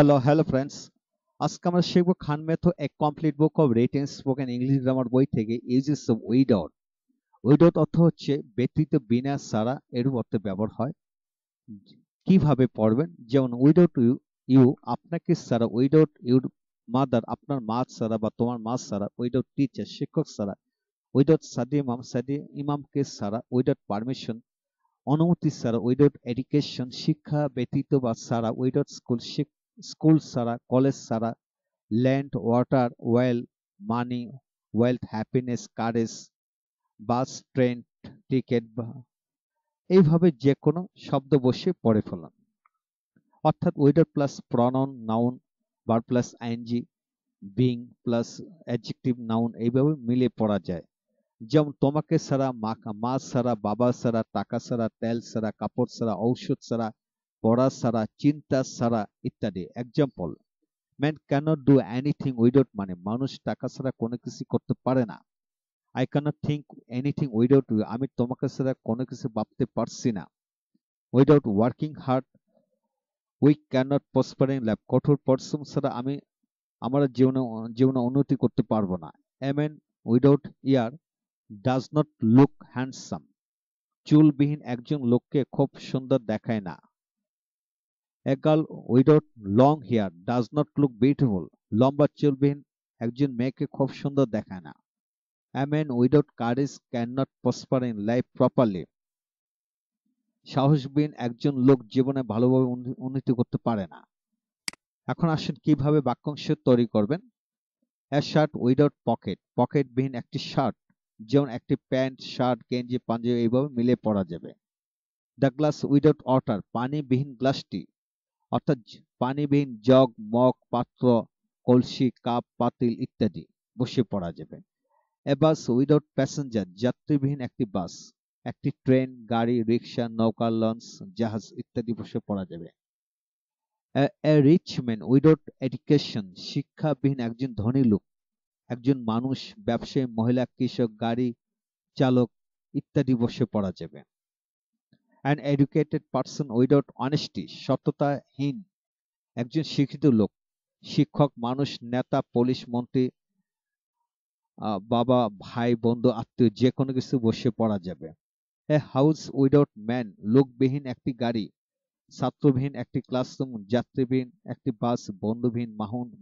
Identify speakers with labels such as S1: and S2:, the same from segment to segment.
S1: Hello friends. আজকে আমরা শিখব Khan method a complete book of written spoken English grammar বই থেকে ইউজেস অফ উইদাউট। উইদাউট অর্থ হচ্ছে ব্যতীত, বিনা, ছাড়া এরূপ অর্থে ব্যবহার হয়। কিভাবে পড়বেন, যেমন উইদাউট ইউ, ইউ আপনাকে ছাড়া, উইদাউট ইউর মাদার আপনার মা ছাড়া বা তোমার মা ছাড়া, উইদাউট টিচার শিক্ষক ছাড়া, উইদাউট সাদি ইমামকে ছাড়া, উইদাউট পারমিশন অনুমতি ছাড়া, উইদাউট এডুকেশন শিক্ষা ব্যতীত বা ছাড়া, উইদাউট স্কুল ছাড়া, কলেজ ছাড়া, land, water, well, money, wealth, happiness, courage, bus, train, ticket, এইভাবে যে কোনো শব্দ বসে পড়ে ফেলান। অর্থাৎ without plus pronoun noun, verb plus ING, being plus adjective noun, এইভাবে মিলে পড়া যায়। যেমন তোমাকে ছাড়া, মা ছাড়া, বাবা ছাড়া, টাকা ছাড়া, তেল ছাড়া, কাপড় ছাড়া, ঔষধ ছাড়া, পড়া ছাড়া, চিন্তা ছাড়া ইত্যাদি। Example, man cannot do anything without money, মানুষ টাকা ছাড়া কোনো কিছু করতে পারে না। I cannot think anything without you, আমি তোমাকে ছাড়া কোনো কিছু ভাবতে পারছি না। Without working hard we cannot prosper in life, কঠোর পরিশ্রম ছাড়া আমরা জীবনে উন্নতি করতে পারবো না। A man without hair does not look handsome, চুলবিহীন একজন লোককে খুব সুন্দর দেখায় না। A girl without long hair does not look beautiful, লম্বা চুলবিহীন একজন মেয়েকে খুব সুন্দর দেখায় না। A man without courage cannot prosper in life properly. সাহসবিহীন একজন লোক জীবনে ভালোভাবে উন্নতি করতে পারে না। এখন আসুন কিভাবে বাক্যাংশ তৈরি করবেন। A shirt without pocket, পকেটবিহীন একটি শার্ট, যেমন একটি প্যান্ট, শার্ট, গেঞ্জি, পাঞ্জাবি এইভাবে মিলে পরা যাবে। The glass without water, পানিবিহীন গ্লাসটি, অর্থাৎ পানিবিহীন জগ, মগ, পাত্র, কলসি, কাপ, পাতিল ইত্যাদি বসে পড়া যাবে। এ বাস উইদাউট প্যাসেঞ্জার, যাত্রীবিহীন একটি বাস, একটি ট্রেন, গাড়ি, রিক্সা, নৌকা, লঞ্চ, জাহাজ ইত্যাদি বসে পড়া যাবে। A rich man without education, শিক্ষাবিহীন একজন ধনী লোক, একজন মানুষ, ব্যবসায়ী, মহিলা, কৃষক, গাড়ি চালক ইত্যাদি বসে পড়া যাবে। An educated person without honesty, সততাহীন একজন শিক্ষিত লোক, শিক্ষক, মানুষ, নেতা, পুলিশ, মন্ত্রী, বাবা, ভাই, বন্ধু, আত্মীয় যে কোনো কিছু বসে পড়া যাবে। এ হাউস উইদাউট ম্যান, লোকবিহীন একটি গাড়ি, ছাত্রবিহীন একটি ক্লাসরুম, যাত্রীবিহীন একটি বাস, বন্ধুবিহীন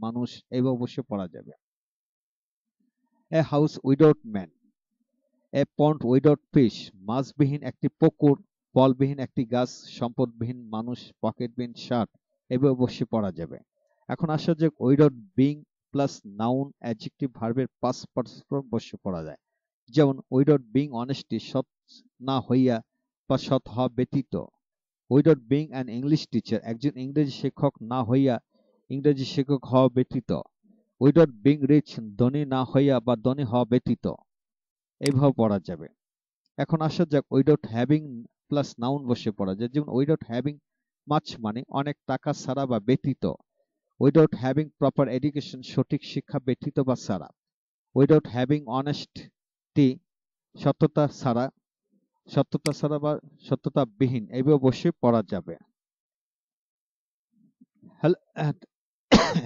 S1: মানুষ, এইভাবে বসে পড়া যাবে। A house without man, a pond without fish, মাছবিহীন একটি পুকুর, ফলবিহীন একটি গাছ, সম্পদবিহীন মানুষ, পকেটবিহীন শার্ট, এভাবে বসে পড়া যাবে। এখন আসা যাক without being plus noun adjective ভার্বের পাস্ট পার্টিসিপল বসে পড়া যায়। যেমন উইদাউট বিং অনেস্টি, সৎ না হইয়া বা সৎ হওয়া ব্যতীত। Without being an English teacher, একজন ইংরেজি শিক্ষক না হইয়া ইংরেজি শিক্ষক হওয়া ব্যতীত। উইদাউট বিং রিচ, ধনী না হইয়া বা ধনী হওয়া ব্যতীত। এইভাবে পড়া যাবে। এখন আসা যাক উইদাউট হ্যাভিং প্লাস নাউন বসে পড়া যায়। যেমন উইদাউট হ্যাভিং মাচ মানি, অনেক টাকা ছাড়া বা ব্যতীত। উইদাউট হ্যাভিং প্রপার এডুকেশন, সঠিক শিক্ষা ব্যতীত বা ছাড়া। উইদাউট হ্যাভিং অনেস্টি, সততা ছাড়া বা সততাবিহীন, এইভাবে বসে পড়া যাবে।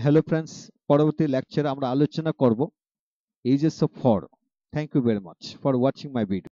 S1: হ্যালো ফ্রেন্ডস, পরবর্তী লেকচারে আমরা আলোচনা করব uses of for. Thank you very much for watching my video.